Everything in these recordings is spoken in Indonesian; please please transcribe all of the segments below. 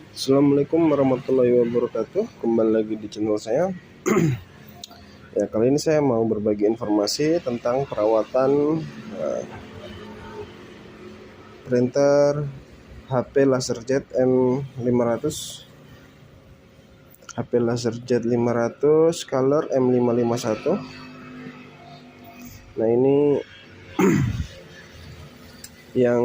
Assalamualaikum warahmatullahi wabarakatuh. Kembali lagi di channel saya. Ya, kali ini saya mau berbagi informasi tentang perawatan printer HP LaserJet M500, HP LaserJet 500 color M551. Nah, ini yang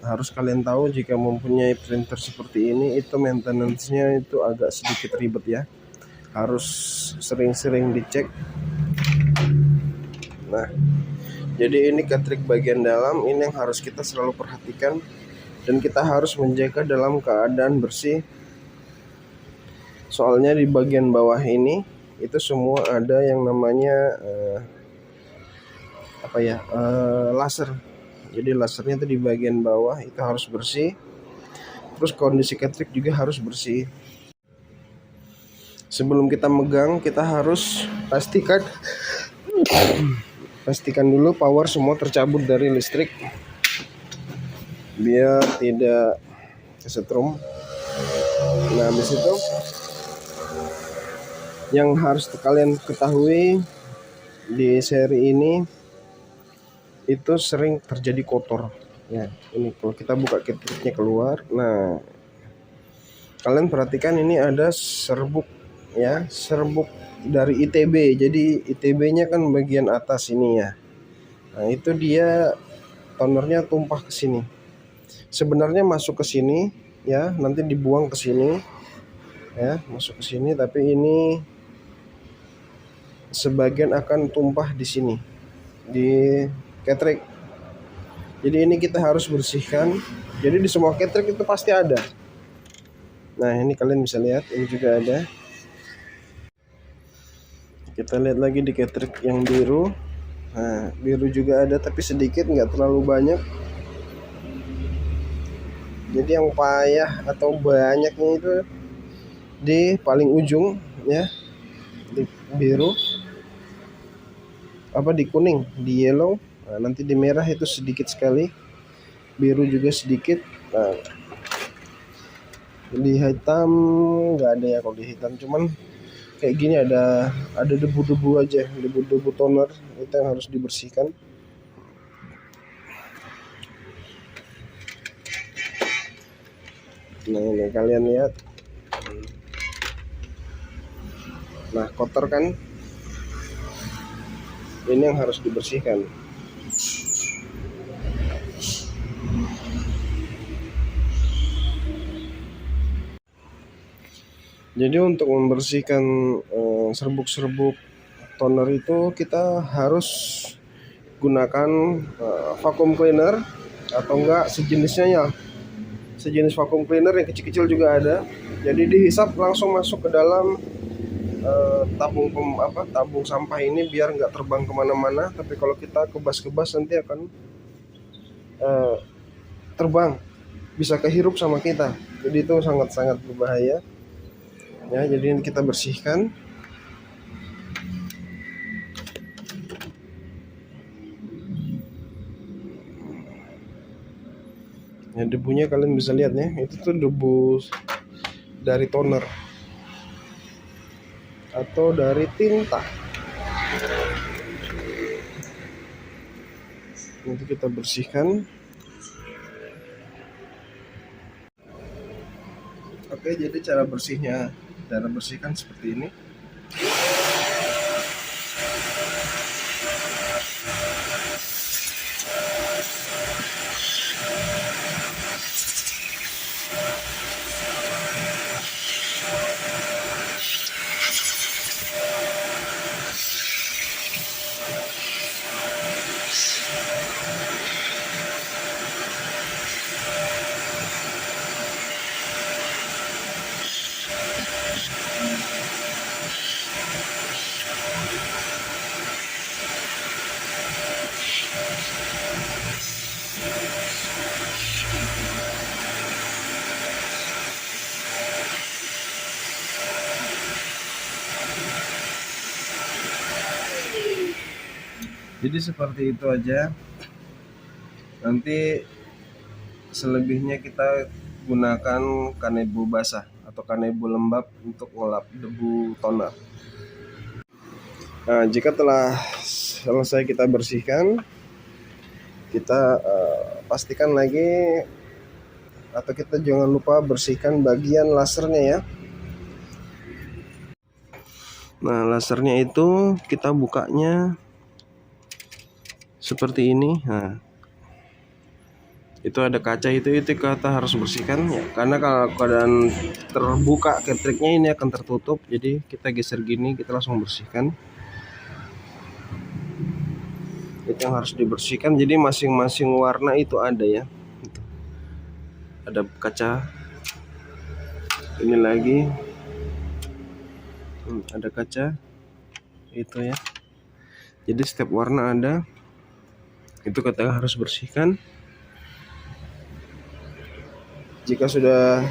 harus kalian tahu jika mempunyai printer seperti ini, itu maintenance-nya itu agak sedikit ribet ya. Harus sering-sering dicek. Nah, jadi ini cartridge bagian dalam ini yang harus kita selalu perhatikan, dan kita harus menjaga dalam keadaan bersih. Soalnya di bagian bawah ini itu semua ada yang namanya laser. Jadi lasernya itu di bagian bawah itu harus bersih. Terus kondisi cartridge juga harus bersih. Sebelum kita megang, kita harus pastikan dulu power semua tercabut dari listrik, biar tidak kesetrum. Nah, habis itu yang harus kalian ketahui, di seri ini itu sering terjadi kotor ya. Ini kalau kita buka cartridge-nya keluar, nah kalian perhatikan ini ada serbuk ya, serbuk dari ITB. Jadi ITB-nya kan bagian atas ini ya. Nah, itu dia tonernya tumpah ke sini. Sebenarnya masuk ke sini ya, nanti dibuang ke sini ya, masuk ke sini, tapi ini sebagian akan tumpah di sini di cartridge. Jadi ini kita harus bersihkan. Jadi di semua cartridge itu pasti ada. Nah, ini kalian bisa lihat, ini juga ada. Kita lihat lagi di cartridge yang biru. Nah, biru juga ada tapi sedikit, nggak terlalu banyak. Jadi yang payah atau banyaknya itu di paling ujung ya, di biru, di kuning, di yellow. Nah, nanti di merah itu sedikit sekali, biru juga sedikit. Nah, di hitam nggak ada ya. Kalau di hitam cuman kayak gini, ada debu-debu aja, debu-debu toner, itu yang harus dibersihkan. Nah, ini kalian lihat. Nah, kotor kan? Ini yang harus dibersihkan. Jadi untuk membersihkan serbuk-serbuk toner itu kita harus gunakan vacuum cleaner, atau enggak sejenisnya ya, sejenis vacuum cleaner yang kecil-kecil juga ada. Jadi dihisap langsung masuk ke dalam tabung sampah ini, biar nggak terbang kemana-mana. Tapi kalau kita kebas-kebas nanti akan terbang, bisa kehirup sama kita. Jadi itu sangat-sangat berbahaya ya. Jadi kita bersihkan. Ya, debunya kalian bisa lihat ya, itu tuh debu dari toner atau dari tinta. Nanti kita bersihkan. Oke, jadi cara bersihkan seperti ini. Jadi seperti itu aja. Nanti selebihnya kita gunakan kanebo basah atau kanebo lembab untuk ngelap debu toner. Nah, jika telah selesai kita bersihkan, kita pastikan lagi atau kita jangan lupa bersihkan bagian lasernya ya. Nah, lasernya itu kita bukanya seperti ini. Nah, itu ada kaca itu kita harus bersihkan ya, karena kalau keadaan terbuka ketriknya ini akan tertutup, jadi kita geser gini, kita langsung bersihkan. Itu yang harus dibersihkan. Jadi masing-masing warna itu ada ya, ada kaca ini lagi, ada kaca itu ya, jadi setiap warna ada, itu kita harus bersihkan. Jika sudah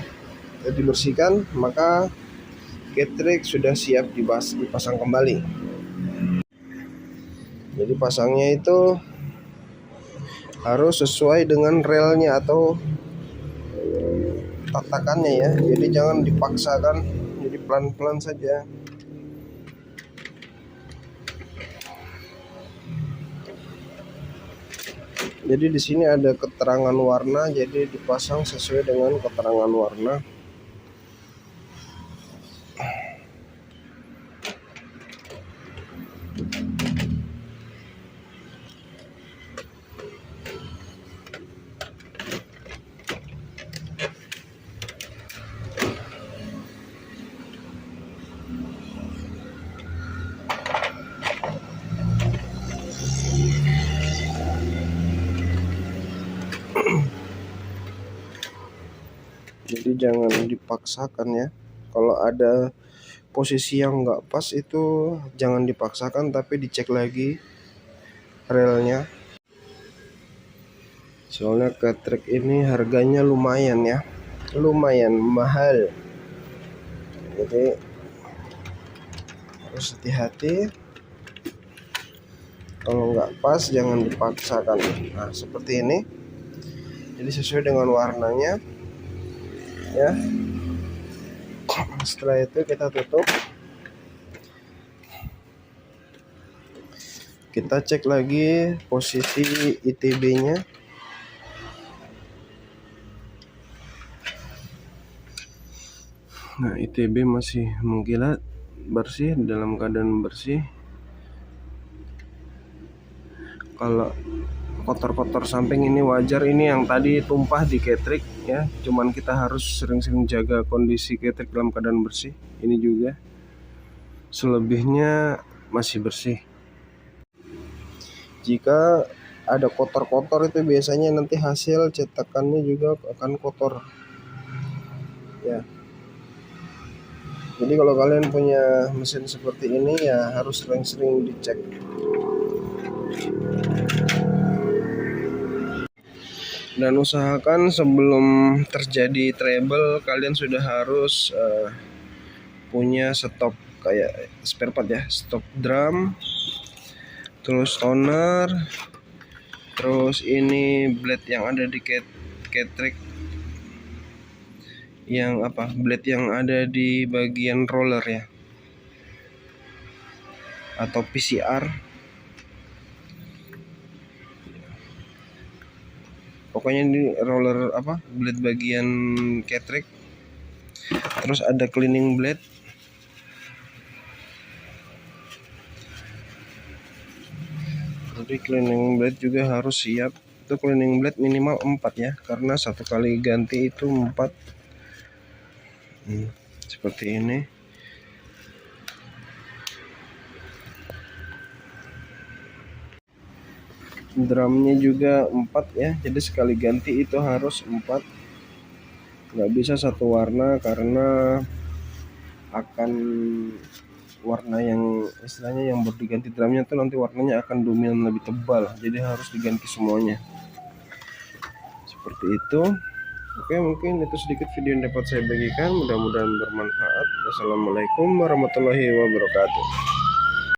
dibersihkan, maka ketrik sudah siap dipasang kembali. Jadi pasangnya itu harus sesuai dengan relnya atau tatakannya ya, jadi jangan dipaksakan, jadi pelan-pelan saja. Jadi di sini ada keterangan warna, jadi dipasang sesuai dengan keterangan warna. Jadi jangan dipaksakan ya. Kalau ada posisi yang nggak pas itu jangan dipaksakan, tapi dicek lagi relnya. Soalnya ketrik ini harganya lumayan ya, lumayan mahal. Jadi harus hati-hati. Kalau nggak pas jangan dipaksakan. Nah, seperti ini. Jadi sesuai dengan warnanya ya. Setelah itu kita tutup, kita cek lagi posisi ITB nya. Nah, ITB masih mengkilat, bersih, dalam keadaan bersih. Kalau kotor-kotor samping ini wajar, ini yang tadi tumpah di ketrik ya, cuman kita harus sering-sering jaga kondisi ketrik dalam keadaan bersih. Ini juga selebihnya masih bersih. Jika ada kotor-kotor itu biasanya nanti hasil cetakannya juga akan kotor ya. Jadi kalau kalian punya mesin seperti ini ya harus sering-sering dicek. Dan usahakan sebelum terjadi trouble kalian sudah harus punya stop kayak spare part ya, stop drum, terus toner, terus ini blade yang ada di ketrik, yang blade yang ada di bagian roller ya, atau PCR. Pokoknya di roller blade bagian ketrik. Terus ada cleaning blade. Jadi cleaning blade juga harus siap. Itu cleaning blade minimal 4 ya, karena satu kali ganti itu 4. Seperti ini. Drumnya juga 4 ya, jadi sekali ganti itu harus 4. Nggak bisa satu warna, karena akan warna yang istilahnya yang berdiganti drumnya tuh nanti warnanya akan dominan lebih tebal, jadi harus diganti semuanya. Seperti itu. Oke, mungkin itu sedikit video yang dapat saya bagikan, mudah-mudahan bermanfaat. Wassalamualaikum warahmatullahi wabarakatuh.